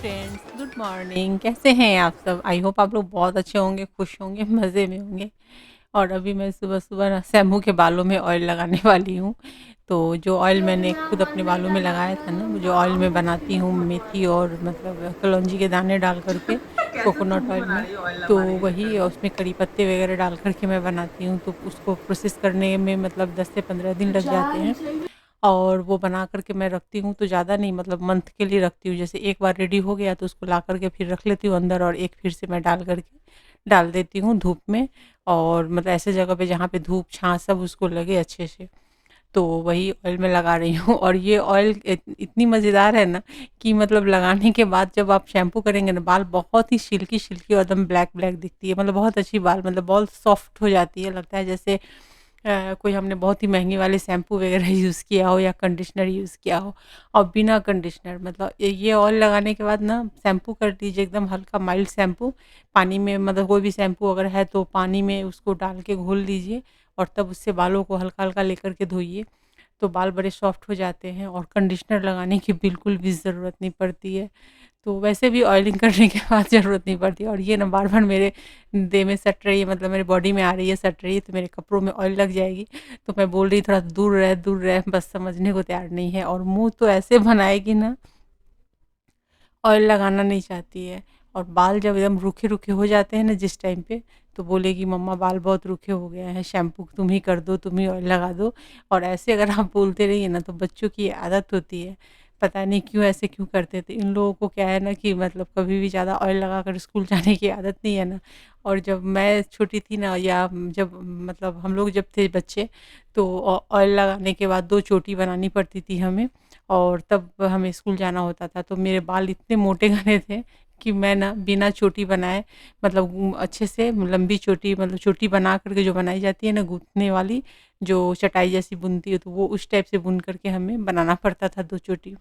Friends, good morning. कैसे हैं आप सब? आई होप आप लोग बहुत अच्छे होंगे, खुश होंगे, मज़े में होंगे। और अभी मैं सुबह-सुबह ना शैम्पू के बालों में ऑयल लगाने वाली हूँ। तो जो ऑयल मैंने खुद अपने बालों में लगाया था ना, वो जो ऑयल मैं बनाती हूँ मेथी और मतलब कलौंजी के दाने डाल कर के कैसे कोकोनट खुशबू ऑयल बना में, रही है ऑयल तो लगाने के वही बाद। उसमें कड़ी पत्ते वगैरह डाल कर के मैं बनाती हूँ। तो उसको प्रोसेस करने में मतलब 10 से 15 दिन लग जाते हैं। और वो बना कर के मैं रखती हूँ, तो ज़्यादा नहीं मतलब मंथ के लिए रखती हूँ। जैसे एक बार रेडी हो गया तो उसको ला कर के फिर रख लेती हूँ अंदर, और एक फिर से मैं डाल कर के डाल देती हूँ धूप में। और मतलब ऐसे जगह पे जहाँ पे धूप छाँव सब उसको लगे अच्छे से। तो वही ऑयल मैं लगा रही हूँ। और ये ऑयल इतनी मज़ेदार है ना कि मतलब लगाने के बाद जब आप शैम्पू करेंगे ना, बाल बहुत ही सिल्की-सिल्की और एकदम ब्लैक-ब्लैक दिखती है। मतलब बहुत अच्छी बाल, मतलब बहुत सॉफ्ट हो जाती है। लगता है जैसे कोई हमने बहुत ही महँगे वाले शैम्पू वग़ैरह यूज़ किया हो या कंडीशनर यूज़ किया हो। और बिना कंडीशनर मतलब ये ऑयल लगाने के बाद ना शैम्पू कर दीजिए एकदम हल्का माइल्ड शैम्पू। पानी में मतलब कोई भी शैम्पू अगर है तो पानी में उसको डाल के घोल लीजिए, और तब उससे बालों को हल्का-हल्का लेकर के धोइए। तो बाल बड़े सॉफ्ट हो जाते हैं और कंडीशनर लगाने की बिल्कुल भी ज़रूरत नहीं पड़ती है। तो वैसे भी ऑयलिंग करने के बाद ज़रूरत नहीं पड़ती। और ये ना बार-बार मेरे देह में सट रही है, मतलब मेरे बॉडी में आ रही है, सट रही है, तो मेरे कपड़ों में ऑयल लग जाएगी। तो मैं बोल रही थोड़ा दूर रह, बस समझने को तैयार नहीं है। और मुँह तो ऐसे बनाएगी ना, ऑयल लगाना नहीं चाहती है। और बाल जब एकदम रूखे-रूखे हो जाते हैं ना जिस टाइम पे, तो बोलेगी मम्मा बाल बहुत रूखे हो गए हैं, शैम्पू तुम ही कर दो, तुम ही ऑयल लगा दो। और ऐसे अगर आप बोलते रहिए ना तो बच्चों की आदत होती है। पता नहीं क्यों ऐसे क्यों करते थे। इन लोगों को क्या है ना कि मतलब कभी भी ज़्यादा ऑयल लगाकर स्कूल जाने की आदत नहीं है ना। और जब मैं छोटी थी ना, या जब मतलब हम लोग जब थे बच्चे, तो ऑयल लगाने के बाद 2 चोटी बनानी पड़ती थी हमें। और तब हमें स्कूल जाना होता था, तो मेरे बाल इतने मोटे घने थे कि मैं ना बिना चोटी बनाए मतलब अच्छे से लंबी चोटी, मतलब चोटी बना कर के जो बनाई जाती है ना गूँथने वाली, जो चटाई जैसी बुनती है, तो वो उस टाइप से बुन कर के हमें बनाना पड़ता था 2 चोटी।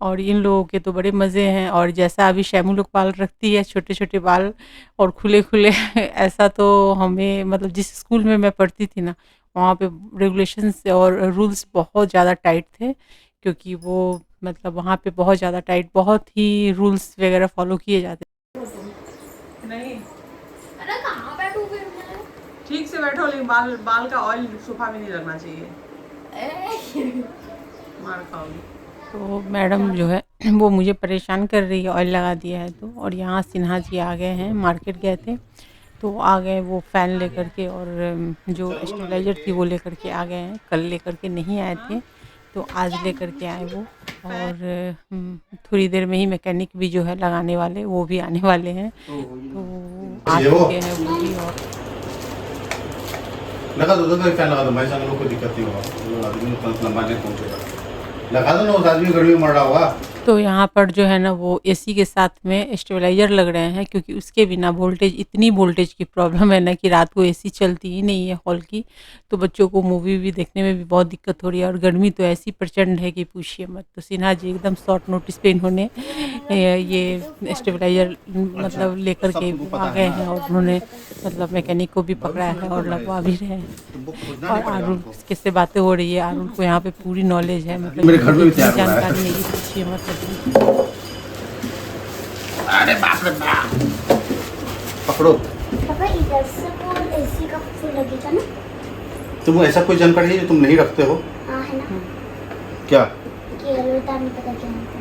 और इन लोगों के तो बड़े मज़े हैं। और जैसा अभी शैमू लोग बाल रखती है, छोटे-छोटे बाल और खुले-खुले ऐसा तो हमें मतलब जिस स्कूल में मैं पढ़ती थी ना, वहाँ पे रेगुलेशंस और रूल्स बहुत ज़्यादा टाइट थे। क्योंकि वो मतलब वहाँ पे बहुत ज़्यादा टाइट, बहुत ही रूल्स वग़ैरह फ़ॉलो किए जाते। नहीं, अरे कहाँ बैठूं फिर मैं? ठीक से बैठो, लेकिन बाल बाल का ऑयल सोफा में नहीं लगना चाहिए, ए, मार खाओगी। तो मैडम जो है वो मुझे परेशान कर रही है, ऑयल लगा दिया है तो। और यहाँ सिन्हा जी आ गए हैं, मार्केट गए थे, तो आ गए वो फ़ैन लेकर के। और जो स्टेबलाइज़र थी वो लेकर के आ गए हैं, कल लेकर के नहीं आए थे, तो आज लेकर के आए वो। और थोड़ी देर में ही मैकेनिक भी जो है लगाने वाले, वो भी आने वाले हैं, तो आ ये वो चुके हैं वो भी। और लगा दो तो फैन लगा दो भाई, साहब लोग को दिक्कत नहीं होगा, वो आदमी तुरंत लंबा नहीं पहुंचेगा। लगा दो ना, उस आदमी गर्मी में मर रहा होगा। तो यहाँ पर जो है ना वो एसी के साथ में स्टेबलाइज़र लग रहे हैं, क्योंकि उसके बिना वोल्टेज, इतनी वोल्टेज की प्रॉब्लम है ना कि रात को एसी चलती ही नहीं है हॉल की। तो बच्चों को मूवी भी देखने में भी बहुत दिक्कत हो रही है, और गर्मी तो ऐसी प्रचंड है कि पूछिए मत। तो सिन्हा जी एकदम शॉर्ट नोटिस पे इन्होंने ये स्टेबलाइज़र अच्छा, मतलब तो लेकर सब के तुमको आ पता है गए ना। हैं, और उन्होंने मतलब मैकेनिक को भी पकड़ा भविष्य में है नहीं और करना है ये लगवा भी सब, रहे हैं। तुमको खोजना और नहीं पड़ेगा आरुल हमको। किससे बातें हो रही है, आरुल को यहाँ पे पूरी नॉलेज है, मतलब मेरे कि घर मुझे में भी इतनी तैयार हो रहा जानकारी है है। कि पूछिए मत अभी। अरे बाप रे बाप, पकड़ो। पापा इधर से वो एसी का फूल लगेगा ना? तुम ऐसा कोई जानकारी है जो तुम नहीं रखते हो हाँ है ना, हुँ। क्या? कि येलो था, नहीं पता क्या होता है।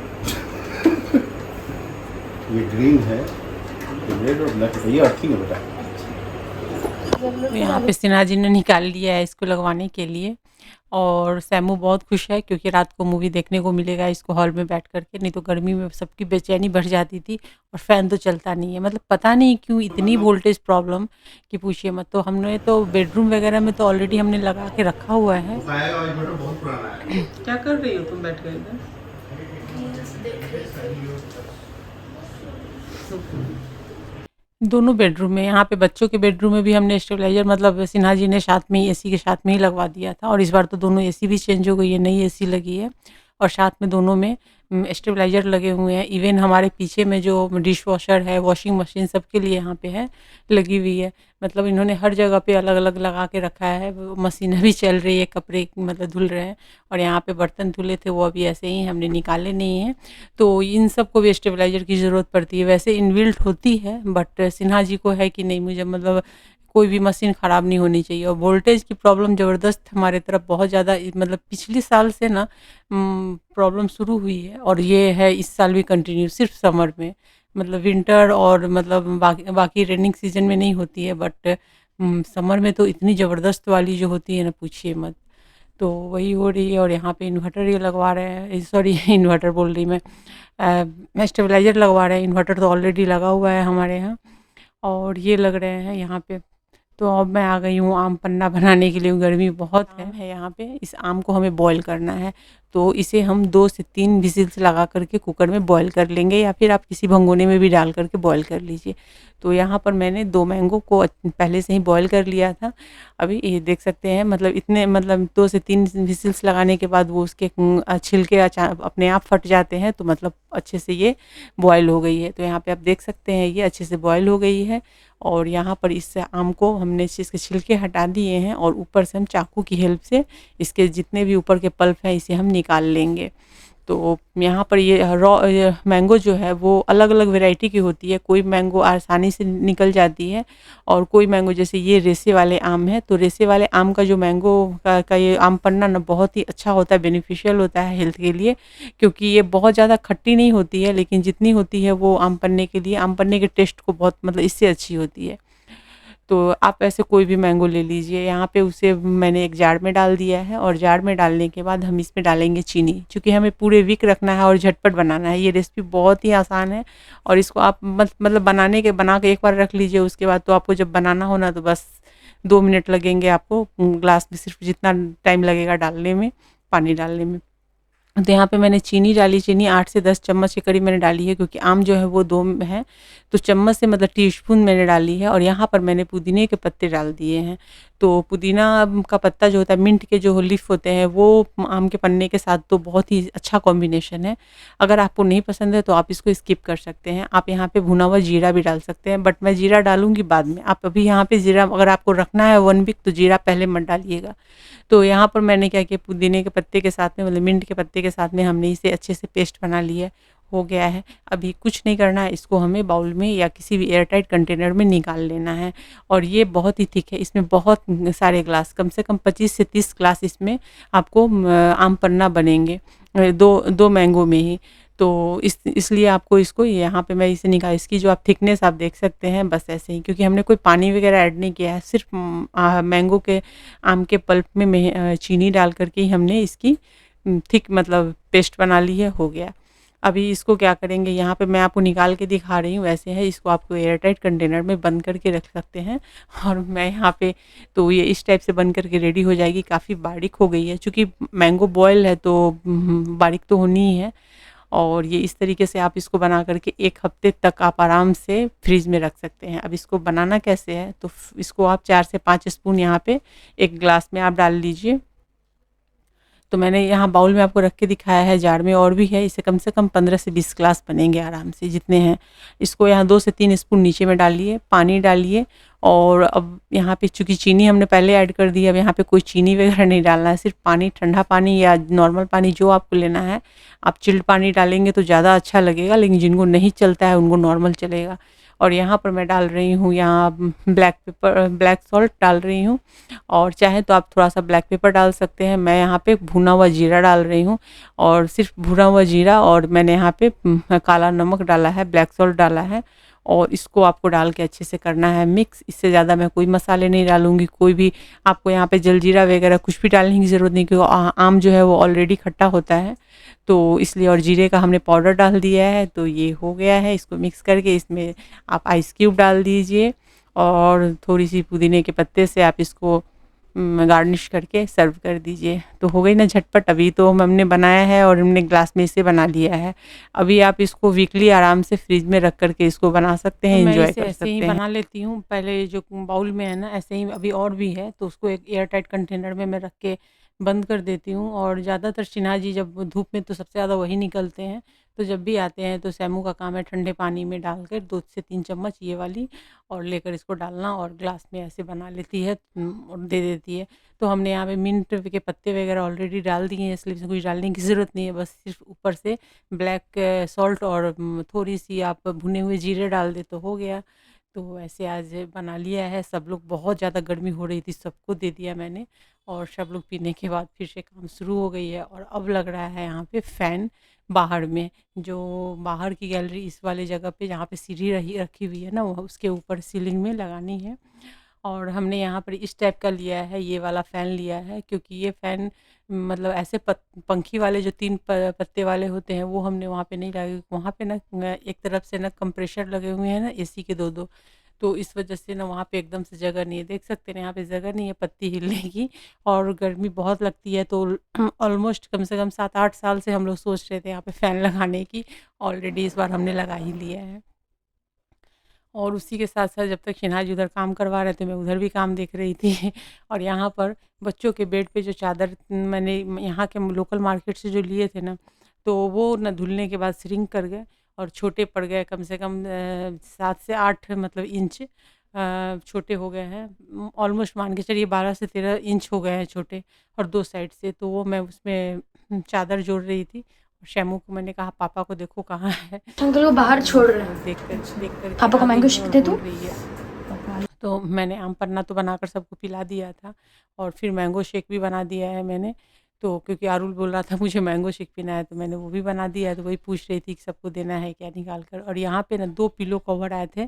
ये ग्रीन है, ये रेड और ब्लैक है, ये अर्थिंग है बेटा। येलो तो तो यहाँ वाले पे सिन्हा जी ने निकाल लिया है इसको लगवाने के लिए। और सैमू बहुत खुश है, क्योंकि रात को मूवी देखने को मिलेगा इसको हॉल में बैठ कर के, नहीं तो गर्मी में सबकी बेचैनी बढ़ जाती थी। और फ़ैन तो चलता नहीं है, मतलब पता नहीं क्यों इतनी वोल्टेज प्रॉब्लम कि पूछिए मत। तो हमने तो बेडरूम वगैरह में तो ऑलरेडी हमने लगा के रखा हुआ है। बताएगा, और इन्वर्टर बहुत पुराना है। क्या कर रही हो तुम बैठ गए इधर? दोनों बेडरूम में, यहाँ पे बच्चों के बेडरूम में भी हमने स्टेबलाइज़र मतलब सिन्हा जी ने साथ में ही एसी के साथ में ही लगवा दिया था। और इस बार तो दोनों एसी भी चेंज हो गई है, नई एसी लगी है। और साथ में दोनों में स्टेबलाइज़र लगे हुए हैं। इवन हमारे पीछे में जो डिश वॉशर है, वॉशिंग मशीन सबके लिए यहाँ पे है, लगी हुई है। मतलब इन्होंने हर जगह पे अलग-अलग लगा के रखा है। वो मशीन अभी चल रही है, कपड़े मतलब धुल रहे हैं और यहाँ पे बर्तन धुले थे वो अभी ऐसे ही हमने निकाले नहीं हैं। तो इन सबको भी स्टेबलाइज़र की ज़रूरत पड़ती है। वैसे इनबिल्ट होती है बट सिन्हा जी को है कि नहीं मुझे मतलब कोई भी मशीन ख़राब नहीं होनी चाहिए। और वोल्टेज की प्रॉब्लम ज़बरदस्त हमारे तरफ बहुत ज़्यादा मतलब पिछले साल से ना प्रॉब्लम शुरू हुई है और ये है इस साल भी कंटिन्यू, सिर्फ समर में। मतलब विंटर और मतलब बाकी रेनिंग सीजन में नहीं होती है बट समर में तो इतनी ज़बरदस्त वाली जो होती है ना पूछिए मत। तो वही हो रही है और यहाँ पे इन्वर्टर ये लगवा रहे हैं, सॉरी इन्वर्टर बोल रही मैं स्टेबलाइज़र लगवा रहे हैं। इन्वर्टर तो ऑलरेडी लगा हुआ है हमारे यहाँ और ये लग रहे हैं यहाँ पे। तो अब मैं आ गई हूँ आम पन्ना बनाने के लिए। गर्मी बहुत है यहाँ पे। इस आम को हमें बॉईल करना है, तो इसे हम 2 से 3 विसिल्स लगा करके कुकर में बॉईल कर लेंगे या फिर आप किसी भगोने में भी डाल करके बॉईल कर लीजिए। तो यहाँ पर मैंने 2 मैंगो को पहले से ही बॉईल कर लिया था। अभी ये देख सकते हैं मतलब इतने मतलब 2 से 3 विसिल्स लगाने के बाद वो उसके छिलके अपने आप फट जाते हैं, तो मतलब अच्छे से ये बॉईल हो गई है। तो यहाँ पे आप देख सकते हैं ये अच्छे से बॉईल हो गई है और यहाँ पर इस आम को हमने इसके छिलके हटा दिए हैं और ऊपर से हम चाकू की हेल्प से इसके जितने भी ऊपर के पल्प हैं इसे हम निकाल लेंगे। तो यहाँ पर ये मैंगो जो है वो अलग-अलग वैरायटी की होती है। कोई मैंगो आसानी से निकल जाती है और कोई मैंगो जैसे ये रेसे वाले आम है, तो रेसे वाले आम का जो मैंगो का ये आम पन्ना ना बहुत ही अच्छा होता है, बेनिफिशियल होता है हेल्थ के लिए, क्योंकि ये बहुत ज़्यादा खट्टी नहीं होती है लेकिन जितनी होती है वो आम पन्ने के लिए, आम पन्ने के टेस्ट को बहुत मतलब इससे अच्छी होती है। तो आप ऐसे कोई भी मैंगो ले लीजिए। यहाँ पे उसे मैंने एक जार में डाल दिया है और जार में डालने के बाद हम इसमें डालेंगे चीनी, चूँकि हमें पूरे वीक रखना है और झटपट बनाना है। ये रेसिपी बहुत ही आसान है और इसको आप मतलब बना के एक बार रख लीजिए, उसके बाद तो आपको जब बनाना हो ना तो बस 2 मिनट लगेंगे आपको ग्लास में, सिर्फ जितना टाइम लगेगा डालने में, पानी डालने में। तो यहाँ पे मैंने चीनी डाली, चीनी 8 से 10 चम्मच के करीब मैंने डाली है, क्योंकि आम जो है वो 2 है, तो चम्मच से मतलब टीस्पून मैंने डाली है। और यहाँ पर मैंने पुदीने के पत्ते डाल दिए हैं। तो पुदीना का पत्ता जो होता है, मिंट के जो लीफ होते हैं, वो आम के पन्ने के साथ तो बहुत ही अच्छा कॉम्बिनेशन है। अगर आपको नहीं पसंद है तो आप इसको स्किप कर सकते हैं। आप यहाँ पे भुना हुआ जीरा भी डाल सकते हैं, बट मैं जीरा डालूंगी बाद में। आप अभी यहाँ पे जीरा अगर आपको रखना है 1 वीक तो जीरा पहले मत डालिएगा। तो यहाँ पर मैंने क्या किया, पुदीने के पत्ते के साथ में मतलब मिंट के पत्ते के साथ में हमने इसे अच्छे से पेस्ट बना लिया हो गया है। अभी कुछ नहीं करना है, इसको हमें बाउल में या किसी भी एयरटाइट कंटेनर में निकाल लेना है। और ये बहुत ही थिक है, इसमें बहुत सारे ग्लास, कम से कम 25 से 30 ग्लास इसमें आपको आम पन्ना बनेंगे, दो मैंगो में ही। तो इसलिए आपको इसको यहाँ पे मैं इसे निकाल, इसकी जो आप थिकनेस आप देख सकते हैं, बस ऐसे ही, क्योंकि हमने कोई पानी वगैरह ऐड नहीं किया है, सिर्फ मैंगो के आम के पल्प में चीनी डाल करके ही हमने इसकी थिक मतलब पेस्ट बना ली है, हो गया। अभी इसको क्या करेंगे, यहाँ पे मैं आपको निकाल के दिखा रही हूँ, वैसे है, इसको आपको एयरटाइट कंटेनर में बंद करके रख सकते हैं। और मैं यहाँ पे तो ये इस टाइप से बंद करके रेडी हो जाएगी। काफ़ी बारीक हो गई है, चूँकि मैंगो बॉयल है तो बारीक तो होनी ही है। और ये इस तरीके से आप इसको बना करके 1 हफ्ते तक आप आराम से फ्रिज में रख सकते हैं। अब इसको बनाना कैसे है, तो इसको आप 4 से 5 स्पून यहाँ पे एक ग्लास में आप डाल लीजिए। तो मैंने यहाँ बाउल में आपको रख के दिखाया है, जार में और भी है, इसे कम से कम 15 से 20 ग्लास बनेंगे आराम से, जितने हैं। इसको यहाँ 2 से 3 स्पून नीचे में डालिए, पानी डालिए। और अब यहाँ पे चूँकि चीनी हमने पहले ऐड कर दी है, अब यहाँ पे कोई चीनी वगैरह नहीं डालना है, सिर्फ पानी, ठंडा पानी या नॉर्मल पानी जो आपको लेना है। आप चिल्ड पानी डालेंगे तो ज़्यादा अच्छा लगेगा, लेकिन जिनको नहीं चलता है उनको नॉर्मल चलेगा। और यहाँ पर मैं डाल रही हूँ, यहाँ ब्लैक सॉल्ट डाल रही हूँ, और चाहे तो आप थोड़ा सा ब्लैक पेपर डाल सकते हैं। मैं यहाँ पे भुना हुआ जीरा डाल रही हूँ, और सिर्फ भुना हुआ जीरा, और मैंने यहाँ पे काला नमक डाला है, ब्लैक सॉल्ट डाला है। और इसको आपको डाल के अच्छे से करना है मिक्स। इससे ज़्यादा मैं कोई मसाले नहीं डालूँगी, कोई भी आपको यहाँ पे जलजीरा वगैरह कुछ भी डालने की ज़रूरत नहीं, क्योंकि आम जो है वो ऑलरेडी खट्टा होता है, तो इसलिए। और जीरे का हमने पाउडर डाल दिया है, तो ये हो गया है। इसको मिक्स करके इसमें आप आइस क्यूब डाल दीजिए, और थोड़ी सी पुदीने के पत्ते से आप इसको गार्निश करके सर्व कर दीजिए। तो हो गई ना झटपट। अभी तो हमने बनाया है और हमने ग्लास में इसे बना लिया है। अभी आप इसको वीकली आराम से फ्रिज में रख करके इसको बना सकते हैं, एंजॉय कर सकते हैं। ऐसे ही बना लेती हूँ, पहले जो बाउल में है ना, ऐसे ही अभी और भी है, तो उसको एक एयर टाइट कंटेनर में मैं रख के बंद कर देती हूँ। और ज़्यादातर सिन्हा जी जब धूप में तो सबसे ज़्यादा वही निकलते हैं, तो जब भी आते हैं तो सैमू का काम है ठंडे पानी में डालकर 2 से 3 चम्मच ये वाली और लेकर इसको डालना और ग्लास में ऐसे बना लेती है और दे देती है। तो हमने यहाँ पे मिंट के पत्ते वगैरह ऑलरेडी डाल दिए हैं, इसलिए इसमें कुछ डालने की ज़रूरत नहीं है, बस सिर्फ ऊपर से ब्लैक सॉल्ट और थोड़ी सी आप भुने हुए जीरे डाल दे तो हो गया। तो ऐसे आज बना लिया है। सब लोग, बहुत ज़्यादा गर्मी हो रही थी, सबको दे दिया मैंने और सब लोग पीने के बाद फिर से काम शुरू हो गई है। और अब लग रहा है यहाँ पे फ़ैन बाहर में, जो बाहर की गैलरी इस वाले जगह पे जहाँ पे सीढ़ी रखी हुई है ना, वो उसके ऊपर सीलिंग में लगानी है। और हमने यहाँ पर इस टाइप का लिया है, ये वाला फ़ैन लिया है, क्योंकि ये फ़ैन मतलब ऐसे पंखी वाले जो 3 पत्ते वाले होते हैं वो हमने वहाँ पे नहीं लगाए। वहाँ पे ना एक तरफ से ना कंप्रेसर लगे हुए हैं ना एसी के 2-2, तो इस वजह से ना वहाँ पे एकदम से जगह नहीं है। देख सकते हैं यहाँ पे जगह नहीं है पत्ती हिलने की, और गर्मी बहुत लगती है। तो ऑलमोस्ट कम से कम 7-8 साल से हम लोग सोच रहे थे यहाँ पे फ़ैन लगाने की, ऑलरेडी इस बार हमने लगा ही लिया है। और उसी के साथ-साथ जब तक शिन्हा जी उधर काम करवा रहे थे, मैं उधर भी काम देख रही थी। और यहाँ पर बच्चों के बेड पे जो चादर मैंने यहाँ के लोकल मार्केट से जो लिए थे ना, तो वो ना धुलने के बाद श्रिंक कर गए और छोटे पड़ गए। कम से कम 7 से 8 मतलब इंच छोटे हो गए हैं। ऑलमोस्ट मान के चलिए 12 से 13 इंच हो गए हैं छोटे, और 2 साइड से। तो वो मैं उसमें चादर जोड़ रही थी। शैमू को मैंने कहा पापा को देखो कहाँ है, अंकल को बाहर छोड़ रहे हैं। देख कर पापा को मैंगो शेक दे दूं? तो मैंने आम पन्ना तो बनाकर सबको पिला दिया था, और फिर मैंगो शेक भी बना दिया है मैंने। तो क्योंकि आरुल बोल रहा था मुझे मैंगो शेक पीना है, तो मैंने वो भी बना दिया है। तो वही पूछ रही थी कि सबको देना है क्या निकाल कर। और यहाँ पे ना 2 पिलो कवर आए थे,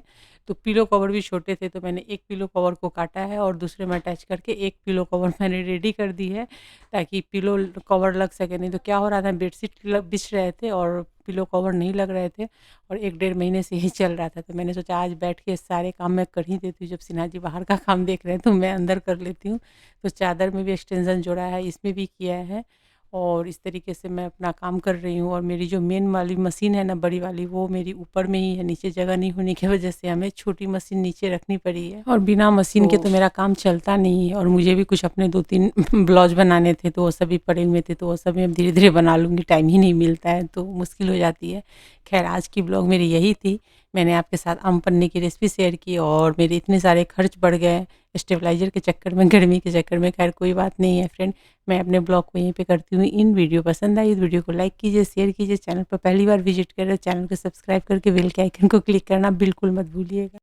तो पिलो कवर भी छोटे थे, तो मैंने एक पिलो कवर को काटा है और दूसरे में अटैच करके एक पिलो कवर मैंने रेडी कर दी है, ताकि पिलो कवर लग सके। नहीं तो क्या हो रहा था, बेडशीट बिछ रहे थे और पिलो कवर नहीं लग रहे थे, और 1-1.5 महीने से यही चल रहा था। तो मैंने सोचा आज बैठ के सारे काम मैं कर ही देती हूँ, जब सिन्हा जी बाहर का काम देख रहे हैं तो मैं अंदर कर लेती हूँ। तो चादर में भी एक्सटेंशन जोड़ा है, इसमें भी किया है, और इस तरीके से मैं अपना काम कर रही हूँ। और मेरी जो मेन वाली मशीन है ना, बड़ी वाली, वो मेरी ऊपर में ही है, नीचे जगह नहीं होने की वजह से हमें छोटी मशीन नीचे रखनी पड़ी है। और बिना मशीन के तो मेरा काम चलता नहीं है। और मुझे भी कुछ अपने 2-3 ब्लाउज बनाने थे, तो वो सभी पड़े हुए थे, तो वो सब मैं धीरे-धीरे बना लूँगी, टाइम ही नहीं मिलता है तो मुश्किल हो जाती है। खैर आज की ब्लॉग मेरी यही थी, मैंने आपके साथ आम पन्ने की रेसिपी शेयर की, और मेरे इतने सारे खर्च बढ़ गए स्टेबलाइज़र के चक्कर में, गर्मी के चक्कर में। खैर कोई बात नहीं है फ्रेंड, मैं अपने ब्लॉग को यहीं पे करती हूँ। इन वीडियो पसंद आई तो वीडियो को लाइक कीजिए, शेयर कीजिए। चैनल पर पहली बार विजिट कर रहे हो, चैनल को सब्सक्राइब करके बेल के आइकन को क्लिक करना बिल्कुल मत भूलिएगा।